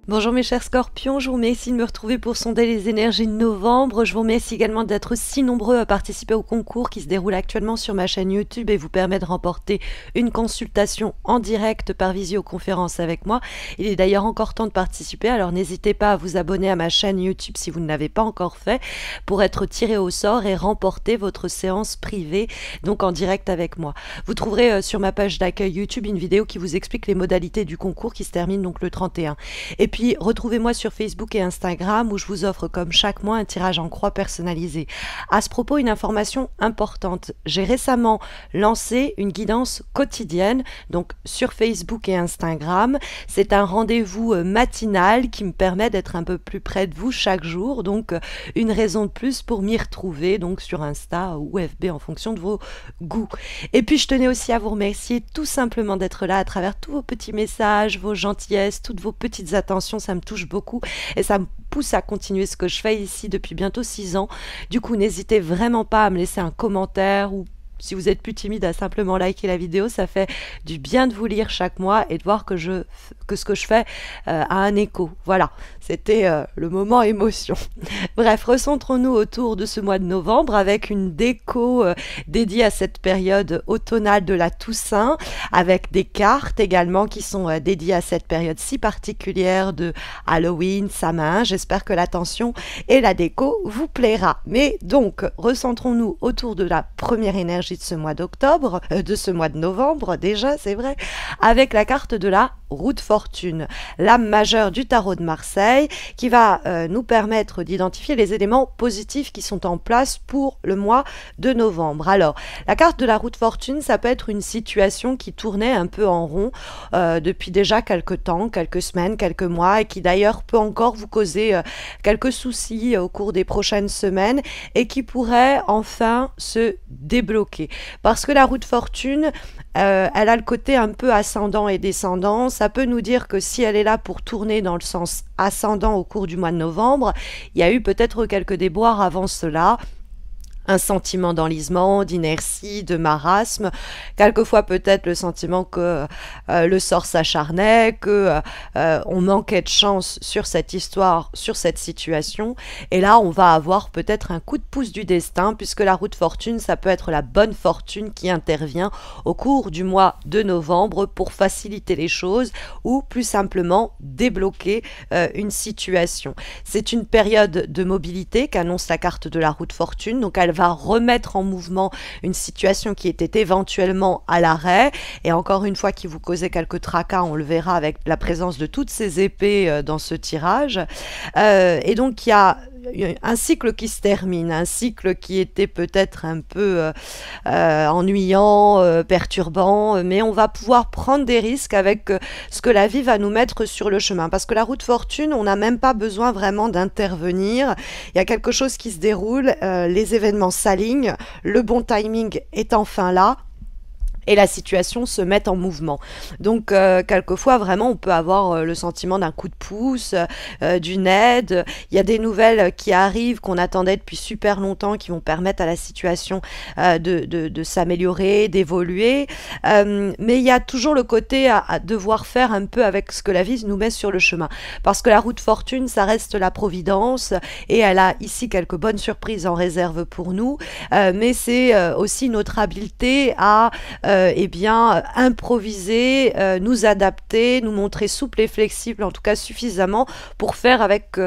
Bonjour mes chers scorpions, je vous remercie de me retrouver pour sonder les énergies de novembre. Je vous remercie également d'être si nombreux à participer au concours qui se déroule actuellement sur ma chaîne YouTube et vous permet de remporter une consultation en direct par visioconférence avec moi. Il est d'ailleurs encore temps de participer, alors n'hésitez pas à vous abonner à ma chaîne YouTube si vous ne l'avez pas encore fait pour être tiré au sort et remporter votre séance privée, donc en direct avec moi. Vous trouverez sur ma page d'accueil YouTube une vidéo qui vous explique les modalités du concours qui se termine donc le 31. Et puis, retrouvez-moi sur Facebook et Instagram où je vous offre comme chaque mois un tirage en croix personnalisé. À ce propos, une information importante. J'ai récemment lancé une guidance quotidienne, donc sur Facebook et Instagram. C'est un rendez-vous matinal qui me permet d'être un peu plus près de vous chaque jour. Donc, une raison de plus pour m'y retrouver, donc sur Insta ou FB en fonction de vos goûts. Et puis, je tenais aussi à vous remercier tout simplement d'être là à travers tous vos petits messages, vos gentillesses, toutes vos petites attentions. Ça me touche beaucoup et ça me pousse à continuer ce que je fais ici depuis bientôt 6 ans. Du coup, n'hésitez vraiment pas à me laisser un commentaire ou si vous êtes plus timide à simplement liker la vidéo. Ça fait du bien de vous lire chaque mois et de voir que ce que je fais a un écho. Voilà, c'était le moment émotion. Bref, recentrons-nous autour de ce mois de novembre avec une déco dédiée à cette période automnale de la Toussaint, avec des cartes également qui sont dédiées à cette période si particulière de Halloween, Samhain. J'espère que l'attention et la déco vous plaira. Mais donc, recentrons-nous autour de la première énergie de ce mois d'octobre, de ce mois de novembre déjà, c'est vrai, avec la carte de la roue de fortune, l'âme majeure du tarot de Marseille, qui va nous permettre d'identifier les éléments positifs qui sont en place pour le mois de novembre. Alors, la carte de la roue de fortune, ça peut être une situation qui tournait un peu en rond depuis déjà quelques temps, quelques semaines, quelques mois, et qui d'ailleurs peut encore vous causer quelques soucis au cours des prochaines semaines, et qui pourrait enfin se débloquer. Parce que la roue de fortune, elle a le côté un peu ascendant et descendant. Ça peut nous dire que si elle est là pour tourner dans le sens ascendant au cours du mois de novembre, il y a eu peut-être quelques déboires avant cela. Un sentiment d'enlisement, d'inertie, de marasme, quelquefois peut-être le sentiment que le sort s'acharnait, que on manquait de chance sur cette histoire, sur cette situation, et là on va avoir peut-être un coup de pouce du destin, puisque la roue de fortune, ça peut être la bonne fortune qui intervient au cours du mois de novembre pour faciliter les choses ou plus simplement débloquer une situation. C'est une période de mobilité qu'annonce la carte de la roue de fortune, donc elle va remettre en mouvement une situation qui était éventuellement à l'arrêt, et encore une fois qui vous causait quelques tracas, on le verra avec la présence de toutes ces épées dans ce tirage, et donc il y a un cycle qui se termine, un cycle qui était peut-être un peu ennuyant, perturbant, mais on va pouvoir prendre des risques avec ce que la vie va nous mettre sur le chemin, parce que la roue de fortune, on n'a même pas besoin vraiment d'intervenir, il y a quelque chose qui se déroule, les événements s'alignent, le bon timing est enfin là, et la situation se met en mouvement. Donc, quelquefois, vraiment, on peut avoir le sentiment d'un coup de pouce, d'une aide. Il y a des nouvelles qui arrivent, qu'on attendait depuis super longtemps, qui vont permettre à la situation de s'améliorer, d'évoluer. Mais il y a toujours le côté à devoir faire un peu avec ce que la vie nous met sur le chemin. Parce que la roue de fortune, ça reste la providence, et elle a ici quelques bonnes surprises en réserve pour nous. Mais c'est aussi notre habileté à improviser, nous adapter, nous montrer souple et flexible, en tout cas suffisamment pour faire avec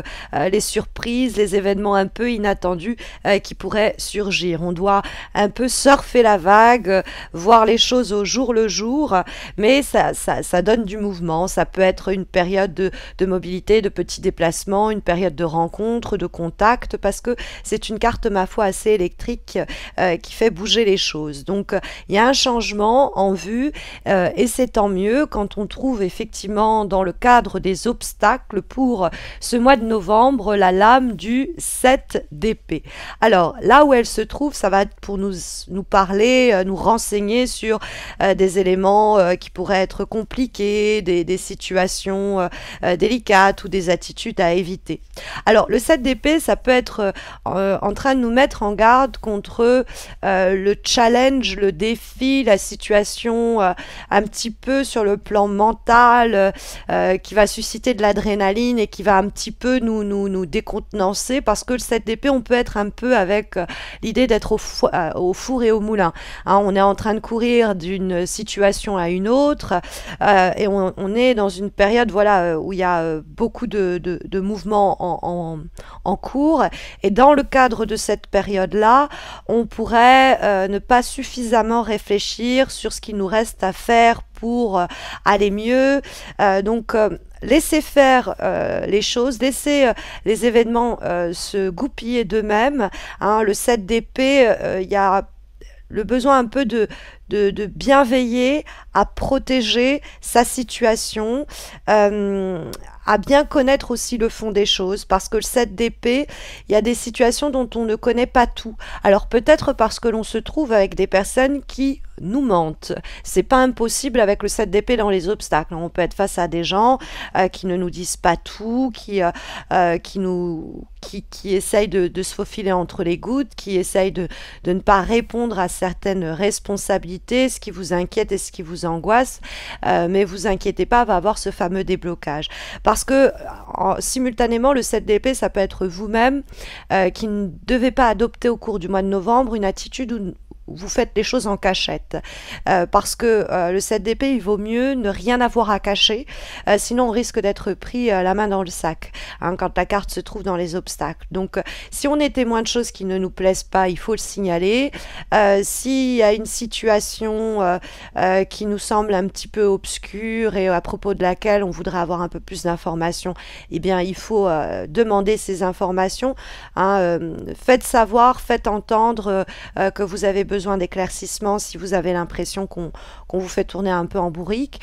les surprises, les événements un peu inattendus qui pourraient surgir. On doit un peu surfer la vague, voir les choses au jour le jour, mais ça donne du mouvement. Ça peut être une période de mobilité, de petits déplacements, une période de rencontres, de contacts, parce que c'est une carte, ma foi, assez électrique qui fait bouger les choses. Donc, il y a un changement en vue et c'est tant mieux quand on trouve effectivement dans le cadre des obstacles pour ce mois de novembre la lame du 7 d'épée. Alors là où elle se trouve, ça va être pour nous parler, nous renseigner sur des éléments qui pourraient être compliqués, des situations délicates ou des attitudes à éviter. Alors le 7 d'épée, ça peut être en train de nous mettre en garde contre le challenge, le défi, la situation un petit peu sur le plan mental, qui va susciter de l'adrénaline et qui va un petit peu nous décontenancer, parce que le 7 d'épée, on peut être un peu avec l'idée d'être au four et au moulin. Hein, on est en train de courir d'une situation à une autre, et on est dans une période, voilà, où il y a beaucoup de mouvements en cours, et dans le cadre de cette période-là, on pourrait ne pas suffisamment réfléchir sur ce qu'il nous reste à faire pour aller mieux. Donc laissez faire les choses, laissez les événements se goupiller d'eux-mêmes. Hein, le 7 d'épée, il y a le besoin un peu de bien veiller à protéger sa situation, à bien connaître aussi le fond des choses, parce que le 7 d'épée, il y a des situations dont on ne connaît pas tout. Alors peut-être parce que l'on se trouve avec des personnes qui nous mentent. C'est pas impossible avec le 7 d'épée dans les obstacles. On peut être face à des gens qui ne nous disent pas tout, qui essayent de se faufiler entre les gouttes, qui essayent de ne pas répondre à certaines responsabilités, ce qui vous inquiète et ce qui vous angoisse. Mais vous inquiétez pas, va avoir ce fameux déblocage. Parce que simultanément, le 7 d'épée, ça peut être vous-même qui ne devez pas adopter au cours du mois de novembre une attitude où vous faites les choses en cachette, parce que le 7 d'épée, il vaut mieux ne rien avoir à cacher, sinon on risque d'être pris la main dans le sac, hein, quand la carte se trouve dans les obstacles. Donc si on est témoin de choses qui ne nous plaisent pas, il faut le signaler. S'il y a une situation qui nous semble un petit peu obscure et à propos de laquelle on voudrait avoir un peu plus d'informations, eh bien il faut demander ces informations, hein, faites savoir, faites entendre que vous avez besoin d'éclaircissement si vous avez l'impression qu'on vous fait tourner un peu en bourrique.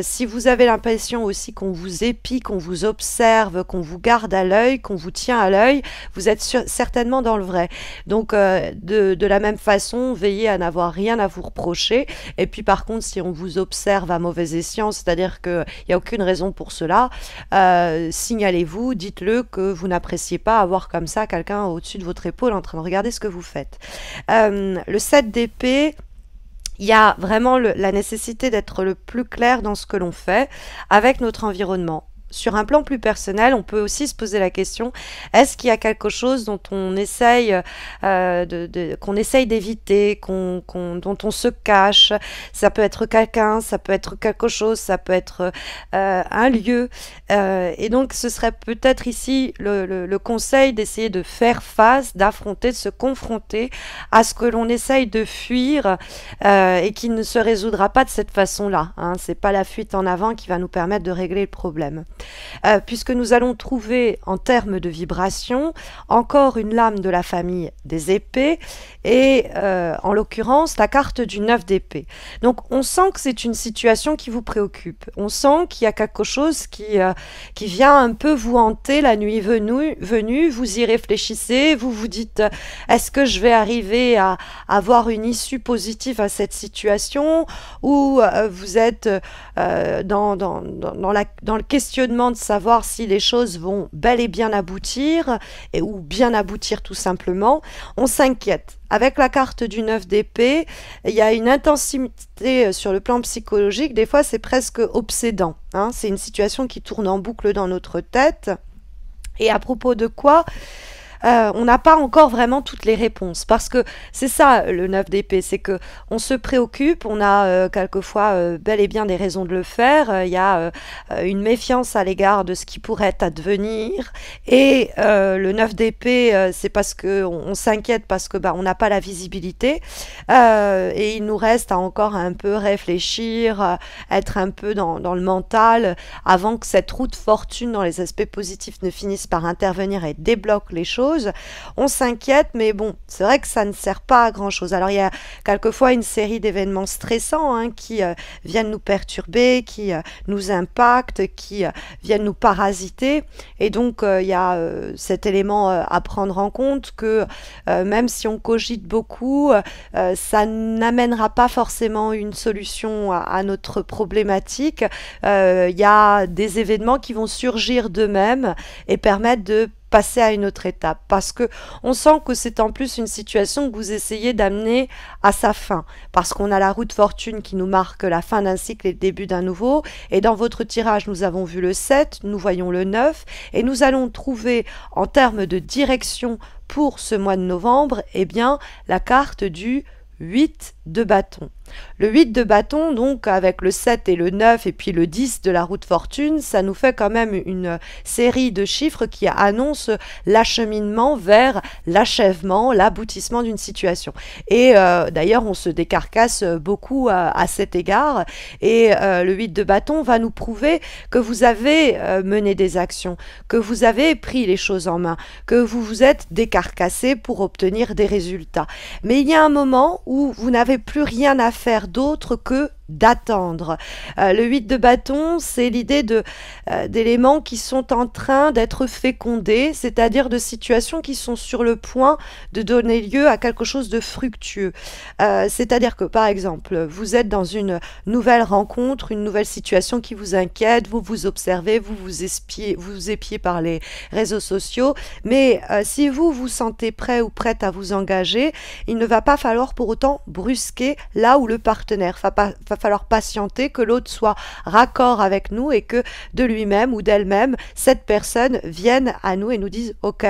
Si vous avez l'impression aussi qu'on vous épie, qu'on vous observe, qu'on vous garde à l'œil, qu'on vous tient à l'œil, vous êtes certainement dans le vrai. Donc de la même façon, veillez à n'avoir rien à vous reprocher. Et puis par contre, si on vous observe à mauvais escient, c'est-à-dire qu'il n'y a aucune raison pour cela, signalez-vous, dites-le que vous n'appréciez pas avoir comme ça quelqu'un au-dessus de votre épaule en train de regarder ce que vous faites. Le 7 d'épée, il y a vraiment la nécessité d'être le plus clair dans ce que l'on fait avec notre environnement. Sur un plan plus personnel, on peut aussi se poser la question, est-ce qu'il y a quelque chose dont on essaye qu'on essaye d'éviter, dont on se cache? Ça peut être quelqu'un, ça peut être quelque chose, ça peut être un lieu. Et donc ce serait peut-être ici le conseil d'essayer de faire face, d'affronter, de se confronter à ce que l'on essaye de fuir et qui ne se résoudra pas de cette façon-là. Hein. C'est pas la fuite en avant qui va nous permettre de régler le problème. Puisque nous allons trouver en termes de vibration encore une lame de la famille des épées et en l'occurrence la carte du 9 d'épée. Donc on sent que c'est une situation qui vous préoccupe, on sent qu'il y a quelque chose qui vient un peu vous hanter la nuit venue, vous y réfléchissez, vous vous dites est-ce que je vais arriver à avoir une issue positive à cette situation, ou vous êtes dans le questionnement de savoir si les choses vont bel et bien aboutir, ou bien aboutir tout simplement. On s'inquiète. Avec la carte du 9 d'épée, il y a une intensité sur le plan psychologique, des fois c'est presque obsédant. Hein. C'est une situation qui tourne en boucle dans notre tête. Et à propos de quoi on n'a pas encore vraiment toutes les réponses, parce que c'est ça le 9 d'épée, c'est que on se préoccupe, on a quelquefois bel et bien des raisons de le faire, il y a une méfiance à l'égard de ce qui pourrait advenir, et le 9 d'épée, c'est parce que on s'inquiète parce que on n'a pas la visibilité, et il nous reste à encore un peu réfléchir, être un peu dans le mental avant que cette roue de fortune dans les aspects positifs ne finisse par intervenir et débloque les choses. On s'inquiète, mais bon, c'est vrai que ça ne sert pas à grand chose. Alors il y a quelquefois une série d'événements stressants, hein, qui viennent nous perturber, qui nous impactent, qui viennent nous parasiter, et donc il y a cet élément à prendre en compte, que même si on cogite beaucoup, ça n'amènera pas forcément une solution à notre problématique. Il y a des événements qui vont surgir d'eux-mêmes et permettre de passer à une autre étape, parce que on sent que c'est en plus une situation que vous essayez d'amener à sa fin, parce qu'on a la roue de fortune qui nous marque la fin d'un cycle et le début d'un nouveau, et dans votre tirage nous avons vu le 7, nous voyons le 9, et nous allons trouver en termes de direction pour ce mois de novembre, eh bien la carte du 8 de bâton. Le 8 de bâton, donc avec le 7 et le 9 et puis le 10 de la roue de fortune, ça nous fait quand même une série de chiffres qui annoncent l'acheminement vers l'achèvement, l'aboutissement d'une situation. Et d'ailleurs, on se décarcasse beaucoup à cet égard. Et le 8 de bâton va nous prouver que vous avez mené des actions, que vous avez pris les choses en main, que vous vous êtes décarcassé pour obtenir des résultats. Mais il y a un moment où vous n'avez plus rien à faire d'autre que d'attendre. Le 8 de bâton, c'est l'idée d'éléments qui sont en train d'être fécondés, c'est-à-dire de situations qui sont sur le point de donner lieu à quelque chose de fructueux. C'est-à-dire que, par exemple, vous êtes dans une nouvelle rencontre, une nouvelle situation qui vous inquiète, vous vous observez, vous vous épiez par les réseaux sociaux, mais si vous vous sentez prêt ou prête à vous engager, il ne va pas falloir pour autant brusquer là où le partenaire va falloir patienter que l'autre soit raccord avec nous et que de lui-même ou d'elle-même, cette personne vienne à nous et nous dise « Ok,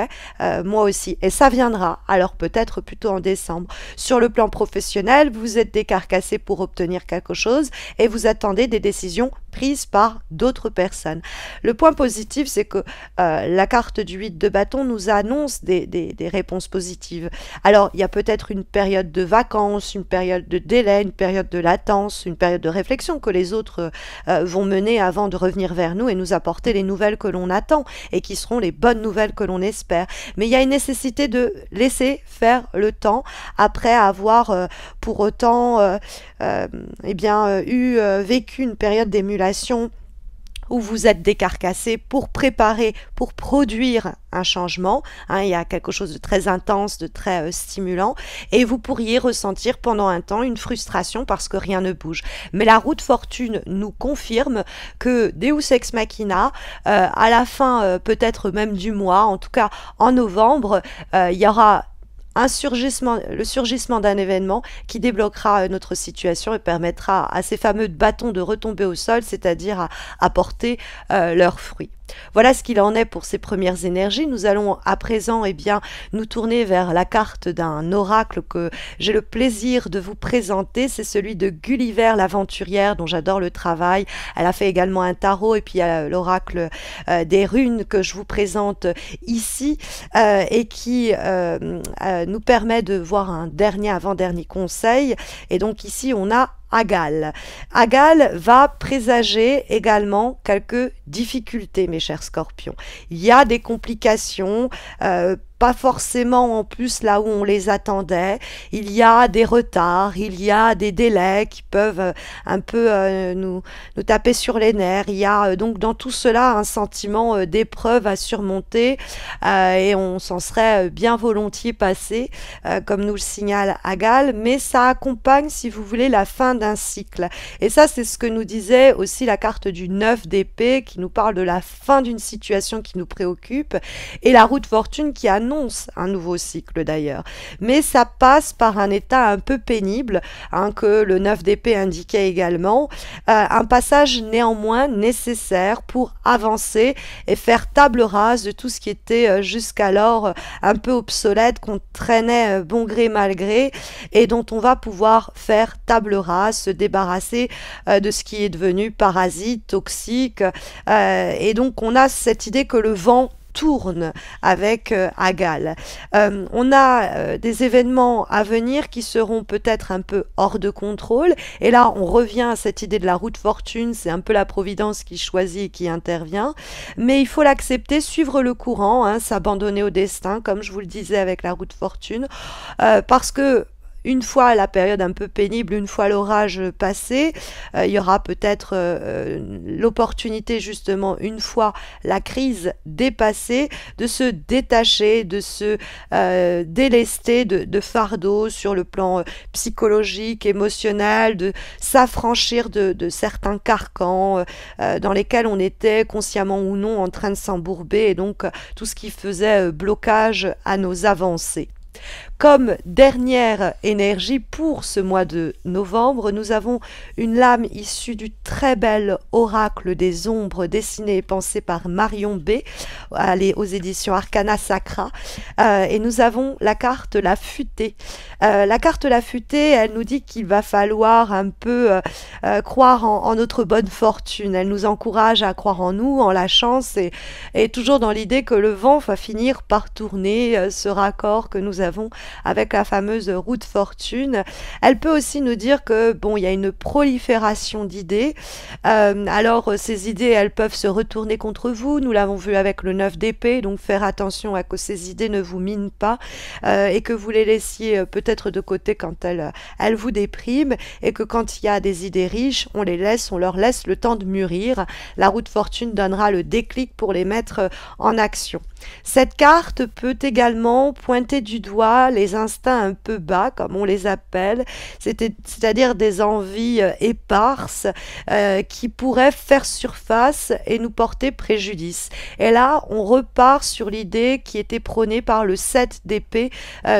moi aussi ». Et ça viendra, alors peut-être plutôt en décembre. Sur le plan professionnel, vous êtes décarcassé pour obtenir quelque chose et vous attendez des décisions prises par d'autres personnes. Le point positif, c'est que la carte du 8 de bâton nous annonce des réponses positives. Alors, il y a peut-être une période de vacances, une période de délai, une période de latence, une période de réflexion que les autres vont mener avant de revenir vers nous et nous apporter les nouvelles que l'on attend et qui seront les bonnes nouvelles que l'on espère. Mais il y a une nécessité de laisser faire le temps après avoir pour autant vécu une période d'émulation où vous êtes décarcassé pour préparer, pour produire un changement. Il y a quelque chose de très intense, de très stimulant, et vous pourriez ressentir pendant un temps une frustration parce que rien ne bouge. Mais la roue de fortune nous confirme que Deus Ex Machina, à la fin peut-être même du mois, en tout cas en novembre, il y aura le surgissement d'un événement qui débloquera notre situation et permettra à ces fameux bâtons de retomber au sol, c'est-à-dire à apporter leurs fruits. Voilà ce qu'il en est pour ces premières énergies. Nous allons à présent nous tourner vers la carte d'un oracle que j'ai le plaisir de vous présenter. C'est celui de Gulliver l'aventurière, dont j'adore le travail. Elle a fait également un tarot et puis l'oracle des runes que je vous présente ici et qui nous permet de voir un avant-dernier conseil. Et donc ici, on a Agal. Agal va présager également quelques difficultés, mes chers scorpions. Il y a des complications, pas forcément en plus là où on les attendait. Il y a des retards, il y a des délais qui peuvent un peu nous taper sur les nerfs. Il y a donc dans tout cela un sentiment d'épreuve à surmonter et on s'en serait bien volontiers passé, comme nous le signale Agal, mais ça accompagne, si vous voulez, la fin d'un cycle. Et ça, c'est ce que nous disait aussi la carte du 9 d'épée, qui nous parle de la fin d'une situation qui nous préoccupe, et la roue de fortune qui annonce un nouveau cycle d'ailleurs. Mais ça passe par un état un peu pénible, que le 9 d'épée indiquait également, un passage néanmoins nécessaire pour avancer et faire table rase de tout ce qui était jusqu'alors un peu obsolète, qu'on traînait bon gré mal gré, et dont on va pouvoir faire table rase, se débarrasser de ce qui est devenu parasite, toxique, et donc on a cette idée que le vent tourne avec Agal. On a des événements à venir qui seront peut-être un peu hors de contrôle, et là on revient à cette idée de la roue de fortune, c'est un peu la providence qui choisit et qui intervient, mais il faut l'accepter, suivre le courant, s'abandonner au destin, comme je vous le disais avec la roue de fortune, parce que une fois la période un peu pénible, une fois l'orage passé, il y aura peut-être l'opportunité justement, une fois la crise dépassée, de se détacher, de se délester de fardeaux sur le plan psychologique, émotionnel, de s'affranchir de certains carcans dans lesquels on était consciemment ou non en train de s'embourber, et donc tout ce qui faisait blocage à nos avancées. Comme dernière énergie pour ce mois de novembre, nous avons une lame issue du très bel oracle des ombres dessiné et pensé par Marion B, aux éditions Arcana Sacra, et nous avons la carte La Futée. La carte La Futée, elle nous dit qu'il va falloir un peu croire en notre bonne fortune. Elle nous encourage à croire en nous, en la chance, et toujours dans l'idée que le vent va finir par tourner, ce raccord que nous avons avec la fameuse roue de fortune. Elle peut aussi nous dire que bon, il y a une prolifération d'idées. Alors ces idées, elles peuvent se retourner contre vous. Nous l'avons vu avec le 9 d'épée, donc faire attention à que ces idées ne vous minent pas et que vous les laissiez peut-être de côté quand elles vous dépriment, et que quand il y a des idées riches, on leur laisse le temps de mûrir. La roue de fortune donnera le déclic pour les mettre en action. Cette carte peut également pointer du doigt les instincts un peu bas, comme on les appelle, c'est-à-dire des envies éparses qui pourraient faire surface et nous porter préjudice. Et là, on repart sur l'idée qui était prônée par le 7 d'épée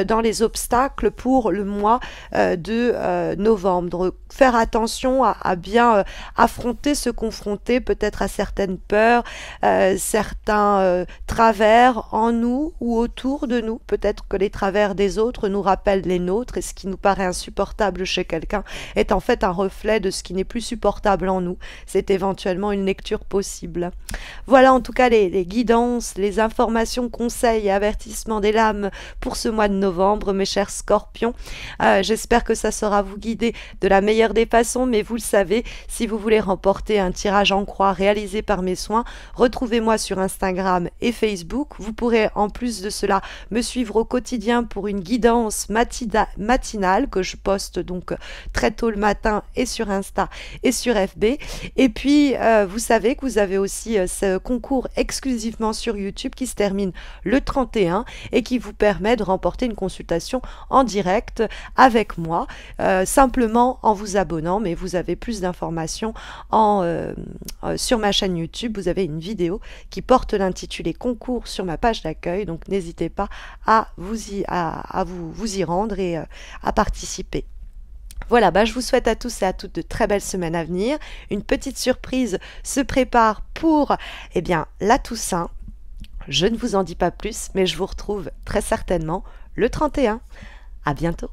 dans les obstacles pour le mois de novembre. Faire attention à bien affronter, se confronter peut-être à certaines peurs, certains travers en nous ou autour de nous. Peut-être que les travers des autres nous rappellent les nôtres, et ce qui nous paraît insupportable chez quelqu'un est en fait un reflet de ce qui n'est plus supportable en nous. C'est éventuellement une lecture possible. Voilà en tout cas les guidances, les informations, conseils et avertissements des lames pour ce mois de novembre, mes chers scorpions. J'espère que ça saura vous guider de la meilleure des façons, mais vous le savez, si vous voulez remporter un tirage en croix réalisé par mes soins, retrouvez-moi sur Instagram et Facebook. Vous pourrez en plus de cela me suivre au quotidien pour une guidance matinale que je poste donc très tôt le matin et sur Insta et sur FB. Et puis vous savez que vous avez aussi ce concours exclusivement sur YouTube qui se termine le 31 et qui vous permet de remporter une consultation en direct avec moi, simplement en vous abonnant. Mais vous avez plus d'informations sur ma chaîne YouTube. Vous avez une vidéo qui porte l'intitulé concours sur ma page d'accueil, donc n'hésitez pas à vous y rendre et à participer. Voilà, je vous souhaite à tous et à toutes de très belles semaines à venir. Une petite surprise se prépare pour la Toussaint. Je ne vous en dis pas plus, mais je vous retrouve très certainement le 31. À bientôt.